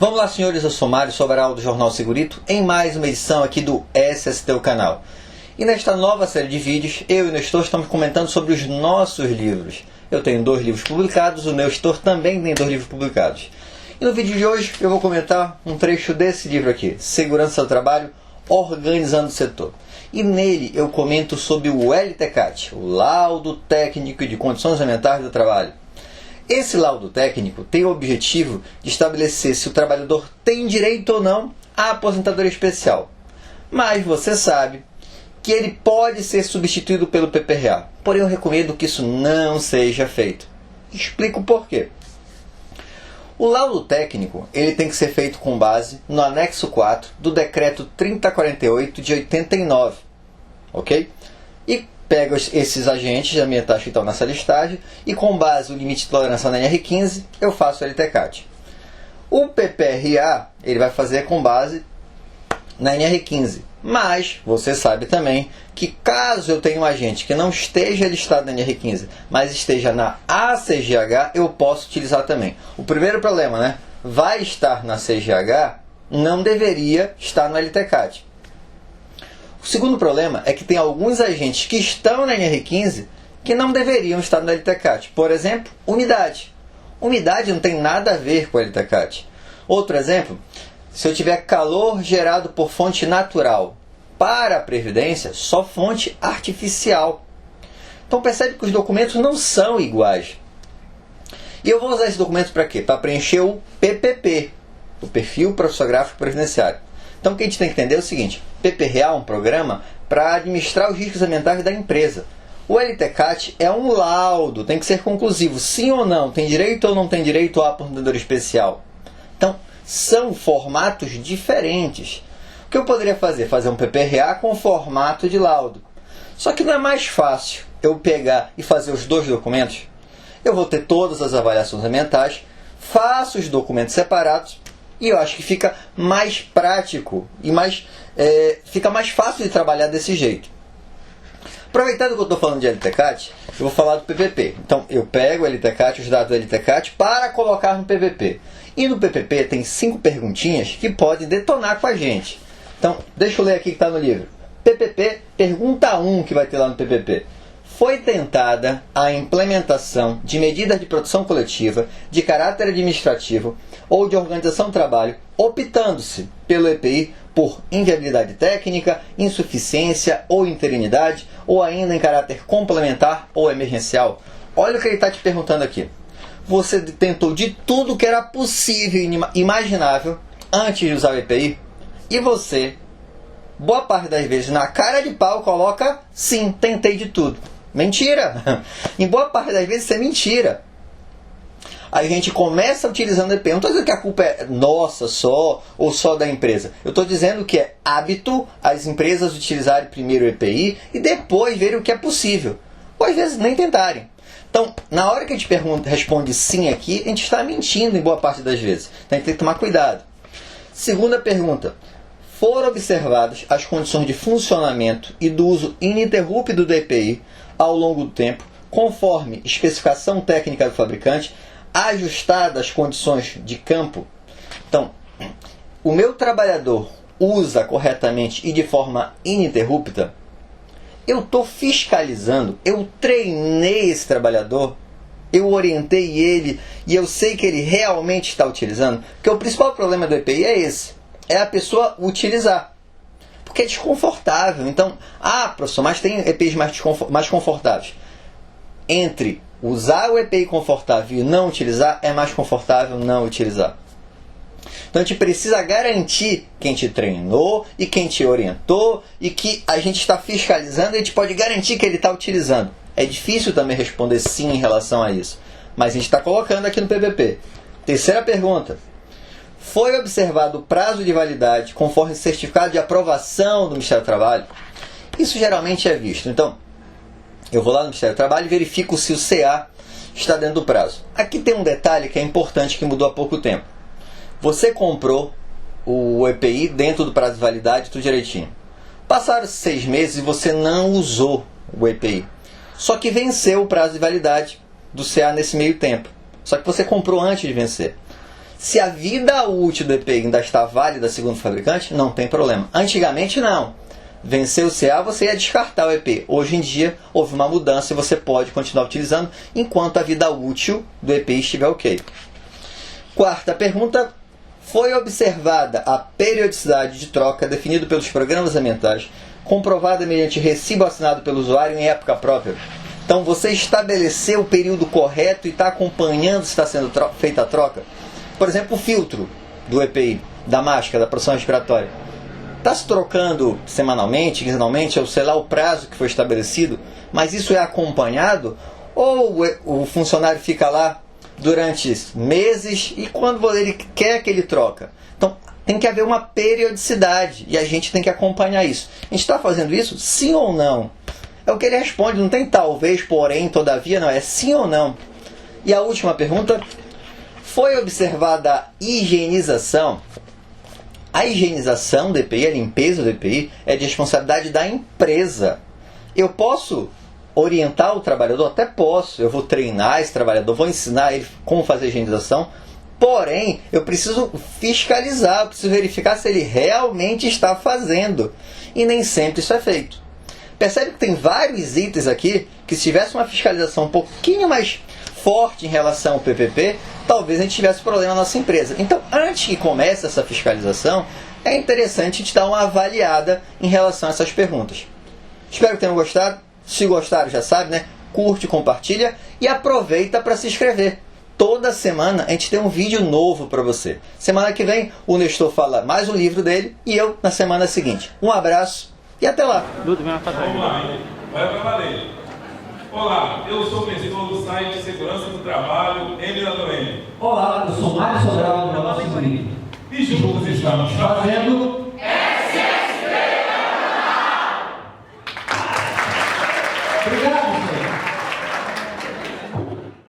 Vamos lá, senhores, eu sou Mário Sobral do Jornal Segurito, em mais uma edição aqui do SST, o canal. E nesta nova série de vídeos, eu e o Nestor estamos comentando sobre os nossos livros. Eu tenho 2 livros publicados, o Nestor também tem 2 livros publicados. E no vídeo de hoje eu vou comentar um trecho desse livro aqui, Segurança do Trabalho, Organizando o Setor. E nele eu comento sobre o LTCAT, o Laudo Técnico de Condições Ambientais do Trabalho. Esse laudo técnico tem o objetivo de estabelecer se o trabalhador tem direito ou não à aposentadoria especial. Mas você sabe que ele pode ser substituído pelo PPRA. Porém, eu recomendo que isso não seja feito. Explico por quê. O laudo técnico ele tem que ser feito com base no anexo 4 do decreto 3048 de 89. Ok? E pego esses agentes ambientais que estão nessa listagem e com base no limite de tolerância na NR15, eu faço o LTCAT. O PPRA ele vai fazer com base na NR15. Mas você sabe também que caso eu tenha um agente que não esteja listado na NR15, mas esteja na ACGH, eu posso utilizar também. O primeiro problema, né? Vai estar na CGH, não deveria estar no LTCAT. O segundo problema é que tem alguns agentes que estão na NR15 que não deveriam estar no LTCAT. Por exemplo, umidade. Umidade não tem nada a ver com o LTCAT. Outro exemplo, se eu tiver calor gerado por fonte natural, para a Previdência, só fonte artificial. Então percebe que os documentos não são iguais. E eu vou usar esse documento para quê? Para preencher o PPP, o Perfil Profissiográfico Previdenciário. Então o que a gente tem que entender é o seguinte: PPRA é um programa para administrar os riscos ambientais da empresa. O LTCAT é um laudo, tem que ser conclusivo. Sim ou não, tem direito ou não tem direito à aposentadoria especial. Então, são formatos diferentes. O que eu poderia fazer? Fazer um PPRA com formato de laudo. Só que não é mais fácil eu pegar e fazer os 2 documentos? Eu vou ter todas as avaliações ambientais, faço os documentos separados e eu acho que fica mais prático e fica mais fácil de trabalhar desse jeito. Aproveitando que eu estou falando de LTCAT, eu vou falar do PPP. Então, eu pego o LTCAT, os dados do LTCAT, para colocar no PPP. E no PPP tem 5 perguntinhas que podem detonar com a gente. Então, deixa eu ler aqui que está no livro. PPP, pergunta 1 que vai ter lá no PPP. Foi tentada a implementação de medidas de proteção coletiva de caráter administrativo ou de organização do trabalho, optando-se pelo EPI por inviabilidade técnica, insuficiência ou interinidade, ou ainda em caráter complementar ou emergencial? Olha o que ele está te perguntando aqui. Você tentou de tudo que era possível e imaginável antes de usar o EPI? E você, boa parte das vezes, na cara de pau, coloca sim, tentei de tudo. Mentira! Em boa parte das vezes isso é mentira. A gente começa utilizando o EPI. Eu não estou dizendo que a culpa é nossa só ou só da empresa. Eu estou dizendo que é hábito as empresas utilizarem primeiro o EPI e depois verem o que é possível. Ou às vezes nem tentarem. Então, na hora que a gente responde sim aqui, a gente está mentindo em boa parte das vezes. Então a gente tem que tomar cuidado. Segunda pergunta. Foram observadas as condições de funcionamento e do uso ininterrupto do EPI ao longo do tempo, conforme especificação técnica do fabricante, ajustada às condições de campo? Então, o meu trabalhador usa corretamente e de forma ininterrupta? Eu estou fiscalizando, eu treinei esse trabalhador, eu orientei ele e eu sei que ele realmente está utilizando? Porque o principal problema do EPI é esse, é a pessoa utilizar. Porque é desconfortável. Então, professor, mas tem EPIs mais confortáveis. Entre usar o EPI confortável e não utilizar, é mais confortável não utilizar. Então a gente precisa garantir quem te treinou e quem te orientou e que a gente está fiscalizando e a gente pode garantir que ele está utilizando. É difícil também responder sim em relação a isso. Mas a gente está colocando aqui no PPP. Terceira pergunta. Foi observado o prazo de validade conforme certificado de aprovação do Ministério do Trabalho? Isso geralmente é visto. Então, eu vou lá no Ministério do Trabalho e verifico se o CA está dentro do prazo. Aqui tem um detalhe que é importante, que mudou há pouco tempo. Você comprou o EPI dentro do prazo de validade, tudo direitinho. Passaram 6 meses e você não usou o EPI. Só que venceu o prazo de validade do CA nesse meio tempo. Só que você comprou antes de vencer. Se a vida útil do EPI ainda está válida segundo o fabricante, não tem problema. Antigamente não. Venceu o CA, você ia descartar o EPI. Hoje em dia, houve uma mudança e você pode continuar utilizando enquanto a vida útil do EPI estiver ok. Quarta pergunta. Foi observada a periodicidade de troca definida pelos programas ambientais, comprovada mediante recibo assinado pelo usuário em época própria? Então, você estabeleceu o período correto e está acompanhando se está sendo feita a troca? Por exemplo, o filtro do EPI, da máscara, da proteção respiratória. Está se trocando semanalmente, quinzenalmente, ou sei lá o prazo que foi estabelecido, mas isso é acompanhado? Ou o funcionário fica lá durante meses e quando ele quer que ele troca? Então, tem que haver uma periodicidade e a gente tem que acompanhar isso. A gente está fazendo isso? Sim ou não? É o que ele responde, não tem talvez, porém, todavia, não. É sim ou não. E a última pergunta. Foi observada a higienização? A higienização do EPI, a limpeza do EPI, é de responsabilidade da empresa. Eu posso orientar o trabalhador? Até posso. Eu vou treinar esse trabalhador, vou ensinar ele como fazer a higienização. Porém, eu preciso fiscalizar, eu preciso verificar se ele realmente está fazendo. E nem sempre isso é feito. Percebe que tem vários itens aqui que se tivesse uma fiscalização um pouquinho mais forte em relação ao PPP, talvez a gente tivesse problema na nossa empresa. Então, antes que comece essa fiscalização, é interessante a gente dar uma avaliada em relação a essas perguntas. Espero que tenham gostado. Se gostaram, já sabe, né? Curte, compartilha e aproveita para se inscrever. Toda semana a gente tem um vídeo novo para você. Semana que vem o Nestor fala mais um livro dele e eu na semana seguinte. Um abraço e até lá. Vamos lá, vai para valer. Olá, eu sou o gestor do site Segurança do Trabalho, M. Olá, eu sou Mário Sobral do Jornal Segurito. E juntos estamos fazendo SST Canal! Obrigado!